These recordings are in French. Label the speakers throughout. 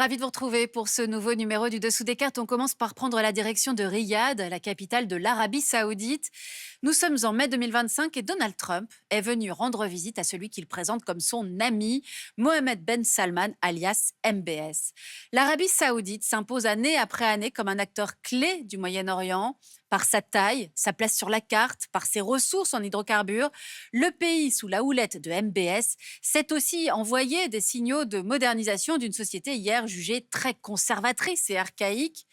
Speaker 1: Ravi de vous retrouver pour ce nouveau numéro du Dessous des cartes. On commence par prendre la direction de Riyad, la capitale de l'Arabie Saoudite. Nous sommes en mai 2025 et Donald Trump est venu rendre visite à celui qu'il présente comme son ami, Mohammed Ben Salman, alias MBS. L'Arabie Saoudite s'impose année après année comme un acteur clé du Moyen-Orient. Par sa taille, sa place sur la carte, par ses ressources en hydrocarbures, le pays sous la houlette de MBS s'est aussi envoyé des signaux de modernisation d'une société hier jugée très conservatrice et archaïque.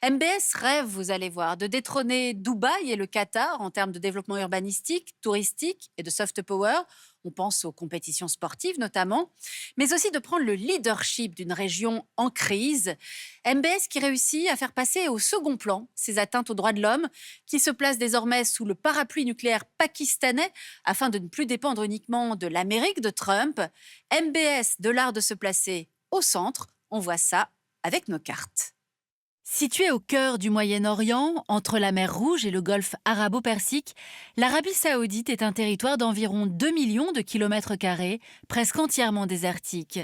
Speaker 1: MBS rêve, vous allez voir, de détrôner Dubaï et le Qatar en termes de développement urbanistique, touristique et de soft power. On pense aux compétitions sportives notamment, mais aussi de prendre le leadership d'une région en crise. MBS qui réussit à faire passer au second plan ses atteintes aux droits de l'homme, qui se place désormais sous le parapluie nucléaire pakistanais afin de ne plus dépendre uniquement de l'Amérique de Trump. MBS de l'art de se placer au centre, on voit ça avec nos cartes. Située au cœur du Moyen-Orient, entre la mer Rouge et le golfe arabo-persique, l'Arabie saoudite est un territoire d'environ 2 millions de kilomètres carrés, presque entièrement désertique.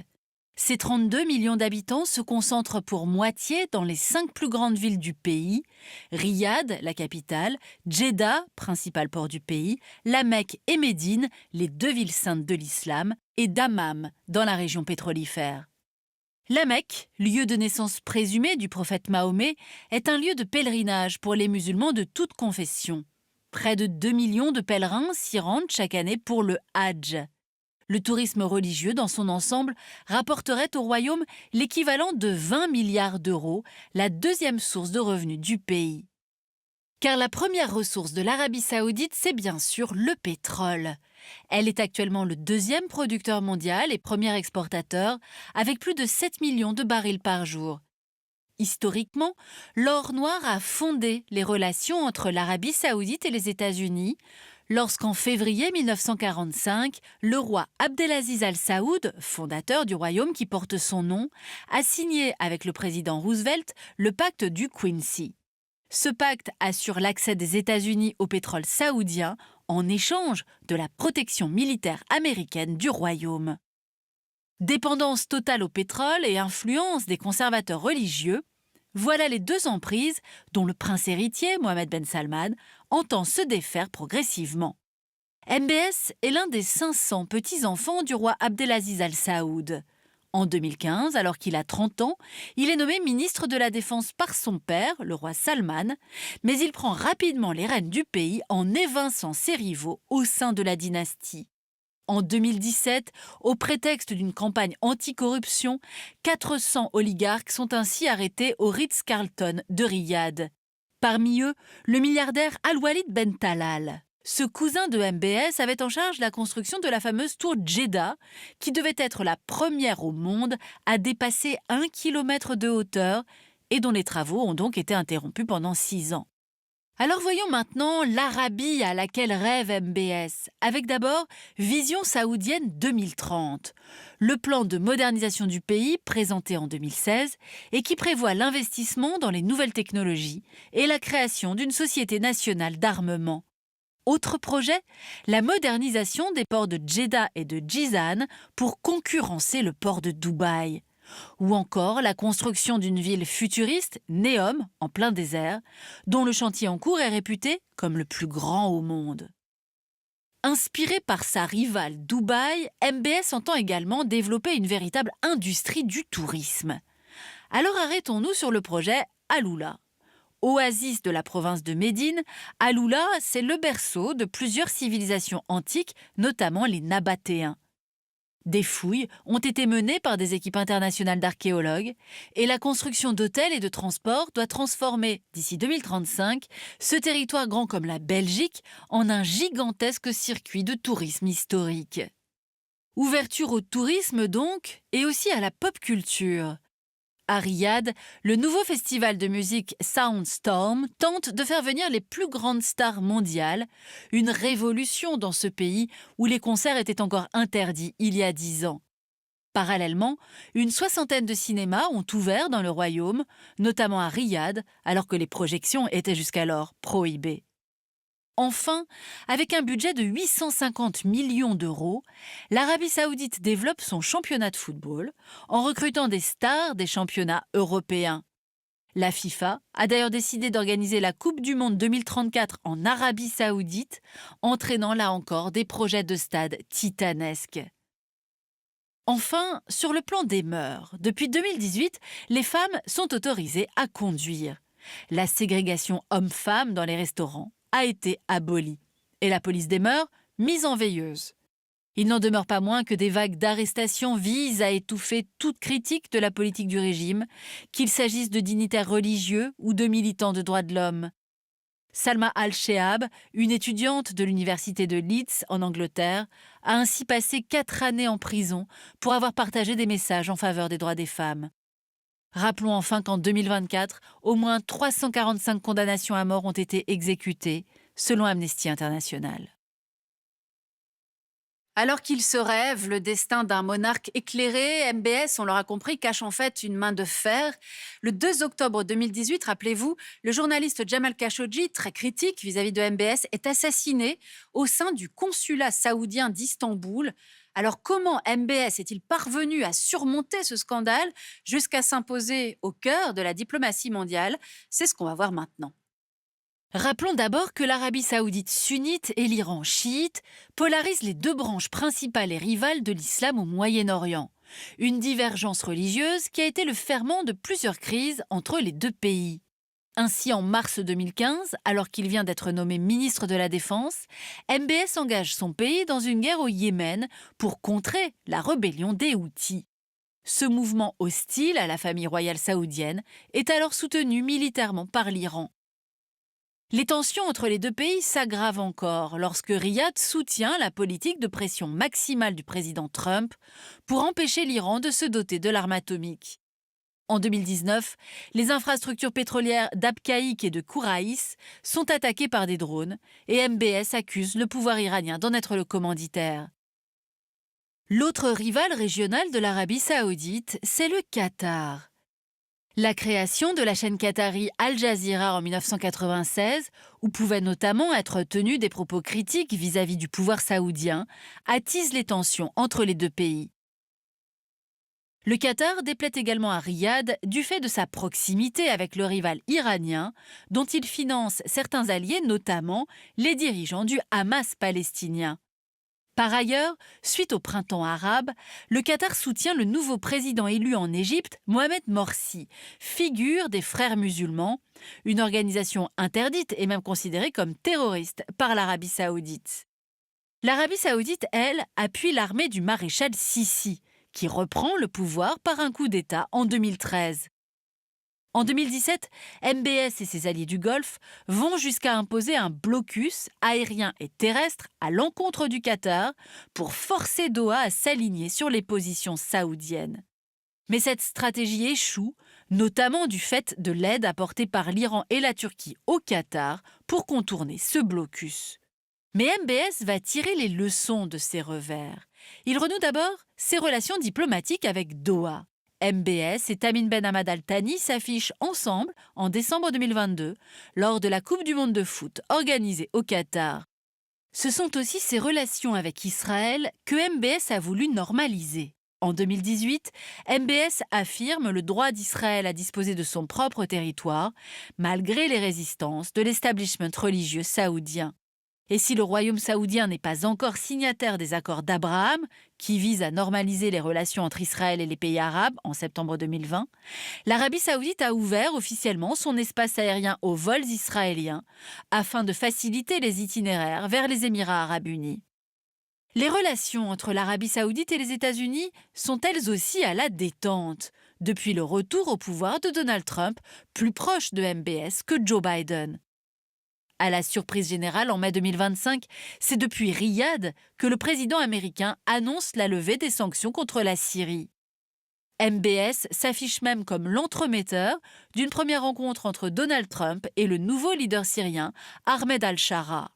Speaker 1: Ces 32 millions d'habitants se concentrent pour moitié dans les 5 plus grandes villes du pays, Riyad, la capitale, Jeddah, principal port du pays, La Mecque et Médine, les 2 villes saintes de l'islam, et Dammam, dans la région pétrolifère. La Mecque, lieu de naissance présumé du prophète Mahomet, est un lieu de pèlerinage pour les musulmans de toute confession. Près de 2 millions de pèlerins s'y rendent chaque année pour le Hajj. Le tourisme religieux dans son ensemble rapporterait au royaume l'équivalent de 20 milliards d'euros, la deuxième source de revenus du pays. Car la première ressource de l'Arabie saoudite, c'est bien sûr le pétrole. Elle est actuellement le deuxième producteur mondial et premier exportateur, avec plus de 7 millions de barils par jour. Historiquement, l'or noir a fondé les relations entre l'Arabie saoudite et les États-Unis, lorsqu'en février 1945, le roi Abdelaziz Al Saoud, fondateur du royaume qui porte son nom, a signé avec le président Roosevelt le pacte du Quincy. Ce pacte assure l'accès des États-Unis au pétrole saoudien en échange de la protection militaire américaine du royaume. Dépendance totale au pétrole et influence des conservateurs religieux, voilà les deux emprises dont le prince héritier, Mohammed Ben Salman, entend se défaire progressivement. MBS est l'un des 500 petits-enfants du roi Abdelaziz Al Saoud. En 2015, alors qu'il a 30 ans, il est nommé ministre de la Défense par son père, le roi Salman, mais il prend rapidement les rênes du pays en évinçant ses rivaux au sein de la dynastie. En 2017, au prétexte d'une campagne anticorruption, 400 oligarques sont ainsi arrêtés au Ritz-Carlton de Riyad. Parmi eux, le milliardaire Al-Walid Ben Talal. Ce cousin de MBS avait en charge la construction de la fameuse tour Jeddah, qui devait être la première au monde à dépasser 1 kilomètre de hauteur et dont les travaux ont donc été interrompus pendant 6 ans. Alors voyons maintenant l'Arabie à laquelle rêve MBS, avec d'abord Vision saoudienne 2030, le plan de modernisation du pays présenté en 2016 et qui prévoit l'investissement dans les nouvelles technologies et la création d'une société nationale d'armement. Autre projet, la modernisation des ports de Jeddah et de Jizan pour concurrencer le port de Dubaï. Ou encore la construction d'une ville futuriste, Neom, en plein désert, dont le chantier en cours est réputé comme le plus grand au monde. Inspiré par sa rivale Dubaï, MBS entend également développer une véritable industrie du tourisme. Alors arrêtons-nous sur le projet Alula. Oasis de la province de Médine, Alula, c'est le berceau de plusieurs civilisations antiques, notamment les Nabatéens. Des fouilles ont été menées par des équipes internationales d'archéologues et la construction d'hôtels et de transports doit transformer, d'ici 2035, ce territoire grand comme la Belgique en un gigantesque circuit de tourisme historique. Ouverture au tourisme donc, et aussi à la pop culture. À Riyad, le nouveau festival de musique Soundstorm tente de faire venir les plus grandes stars mondiales, une révolution dans ce pays où les concerts étaient encore interdits il y a 10 ans. Parallèlement, une soixantaine de cinémas ont ouvert dans le royaume, notamment à Riyad, alors que les projections étaient jusqu'alors prohibées.
Speaker 2: Enfin, avec un budget de 850 millions d'euros, l'Arabie saoudite développe son championnat de football en recrutant des stars des championnats européens. La FIFA a d'ailleurs décidé d'organiser la Coupe du Monde 2034 en Arabie saoudite, entraînant là encore des projets de stades titanesques. Enfin, sur le plan des mœurs, depuis 2018, les femmes sont autorisées à conduire. La ségrégation homme-femme dans les restaurants a été abolie et la police des mœurs mise en veilleuse. Il n'en demeure pas moins que des vagues d'arrestations visent à étouffer toute critique de la politique du régime, qu'il s'agisse de dignitaires religieux ou de militants de droits de l'homme. Salma Al-Sheab, une étudiante de l'université de Leeds en Angleterre, a ainsi passé 4 années en prison pour avoir partagé des messages en faveur des droits des femmes. Rappelons enfin qu'en 2024, au moins 345 condamnations à mort ont été exécutées, selon Amnesty International.
Speaker 1: Alors qu'il se rêve le destin d'un monarque éclairé, MBS, on l'aura compris, cache en fait une main de fer. Le 2 octobre 2018, rappelez-vous, le journaliste Jamal Khashoggi, très critique vis-à-vis de MBS, est assassiné au sein du consulat saoudien d'Istanbul. Alors comment MBS est-il parvenu à surmonter ce scandale jusqu'à s'imposer au cœur de la diplomatie mondiale? C'est ce qu'on va voir maintenant.
Speaker 2: Rappelons d'abord que l'Arabie saoudite sunnite et l'Iran chiite polarisent les deux branches principales et rivales de l'islam au Moyen-Orient. Une divergence religieuse qui a été le ferment de plusieurs crises entre les deux pays. Ainsi, en mars 2015, alors qu'il vient d'être nommé ministre de la Défense, MBS engage son pays dans une guerre au Yémen pour contrer la rébellion des Houthis. Ce mouvement hostile à la famille royale saoudienne est alors soutenu militairement par l'Iran. Les tensions entre les deux pays s'aggravent encore lorsque Riyad soutient la politique de pression maximale du président Trump pour empêcher l'Iran de se doter de l'arme atomique. En 2019, les infrastructures pétrolières d'Abqaiq et de Kouraïs sont attaquées par des drones et MBS accuse le pouvoir iranien d'en être le commanditaire. L'autre rival régional de l'Arabie saoudite, c'est le Qatar. La création de la chaîne qatari Al Jazeera en 1996, où pouvaient notamment être tenus des propos critiques vis-à-vis du pouvoir saoudien, attise les tensions entre les deux pays. Le Qatar déplaît également à Riyad du fait de sa proximité avec le rival iranien, dont il finance certains alliés, notamment les dirigeants du Hamas palestinien. Par ailleurs, suite au printemps arabe, le Qatar soutient le nouveau président élu en Égypte, Mohamed Morsi, figure des Frères musulmans, une organisation interdite et même considérée comme terroriste par l'Arabie saoudite. L'Arabie saoudite, elle, appuie l'armée du maréchal Sissi, qui reprend le pouvoir par un coup d'État en 2013. En 2017, MBS et ses alliés du Golfe vont jusqu'à imposer un blocus aérien et terrestre à l'encontre du Qatar pour forcer Doha à s'aligner sur les positions saoudiennes. Mais cette stratégie échoue, notamment du fait de l'aide apportée par l'Iran et la Turquie au Qatar pour contourner ce blocus. Mais MBS va tirer les leçons de ces revers. Il renoue d'abord ses relations diplomatiques avec Doha. MBS et Tamim Ben Hamad Al Thani s'affichent ensemble en décembre 2022 lors de la Coupe du monde de foot organisée au Qatar. Ce sont aussi ses relations avec Israël que MBS a voulu normaliser. En 2018, MBS affirme le droit d'Israël à disposer de son propre territoire, malgré les résistances de l'establishment religieux saoudien. Et si le royaume saoudien n'est pas encore signataire des accords d'Abraham, qui visent à normaliser les relations entre Israël et les pays arabes en septembre 2020, l'Arabie saoudite a ouvert officiellement son espace aérien aux vols israéliens afin de faciliter les itinéraires vers les Émirats arabes unis. Les relations entre l'Arabie saoudite et les États-Unis sont elles aussi à la détente, depuis le retour au pouvoir de Donald Trump, plus proche de MBS que Joe Biden. À la surprise générale, en mai 2025, c'est depuis Riyad que le président américain annonce la levée des sanctions contre la Syrie. MBS s'affiche même comme l'entremetteur d'une première rencontre entre Donald Trump et le nouveau leader syrien, Ahmed al-Shara.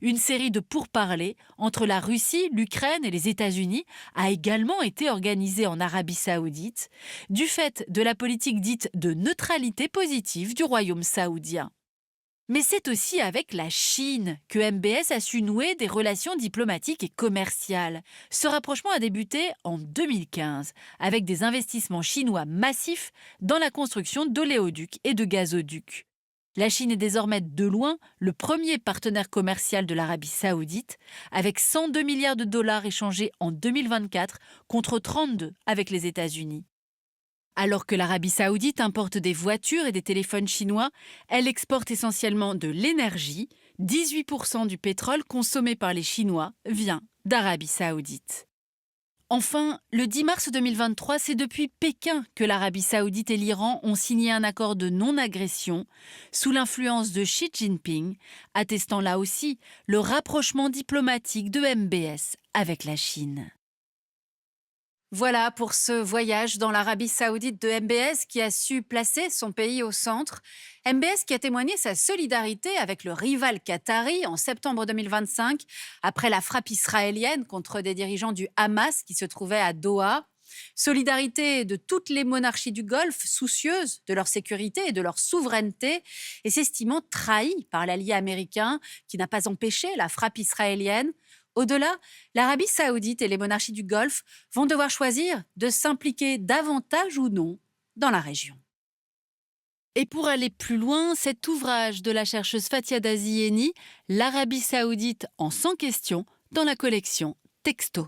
Speaker 2: Une série de pourparlers entre la Russie, l'Ukraine et les États-Unis a également été organisée en Arabie saoudite, du fait de la politique dite de neutralité positive du royaume saoudien. Mais c'est aussi avec la Chine que MBS a su nouer des relations diplomatiques et commerciales. Ce rapprochement a débuté en 2015 avec des investissements chinois massifs dans la construction d'oléoducs et de gazoducs. La Chine est désormais de loin le premier partenaire commercial de l'Arabie saoudite, avec 102 milliards de dollars échangés en 2024 contre 32 avec les États-Unis. Alors que l'Arabie saoudite importe des voitures et des téléphones chinois, elle exporte essentiellement de l'énergie. 18% du pétrole consommé par les Chinois vient d'Arabie saoudite. Enfin, le 10 mars 2023, c'est depuis Pékin que l'Arabie saoudite et l'Iran ont signé un accord de non-agression sous l'influence de Xi Jinping, attestant là aussi le rapprochement diplomatique de MBS avec la Chine.
Speaker 1: Voilà pour ce voyage dans l'Arabie saoudite de MBS qui a su placer son pays au centre. MBS qui a témoigné sa solidarité avec le rival qatari en septembre 2025 après la frappe israélienne contre des dirigeants du Hamas qui se trouvaient à Doha. Solidarité de toutes les monarchies du Golfe, soucieuses de leur sécurité et de leur souveraineté, et s'estimant trahies par l'allié américain qui n'a pas empêché la frappe israélienne. Au-delà, l'Arabie saoudite et les monarchies du Golfe vont devoir choisir de s'impliquer davantage ou non dans la région.
Speaker 2: Et pour aller plus loin, cet ouvrage de la chercheuse Fatia Dazieni, L'Arabie saoudite en 100 questions, dans la collection Texto.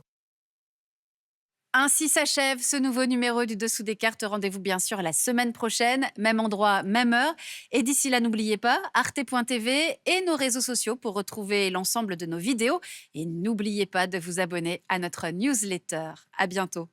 Speaker 1: Ainsi s'achève ce nouveau numéro du Dessous des cartes. Rendez-vous bien sûr la semaine prochaine, même endroit, même heure. Et d'ici là, n'oubliez pas, arte.tv et nos réseaux sociaux pour retrouver l'ensemble de nos vidéos. Et n'oubliez pas de vous abonner à notre newsletter. À bientôt.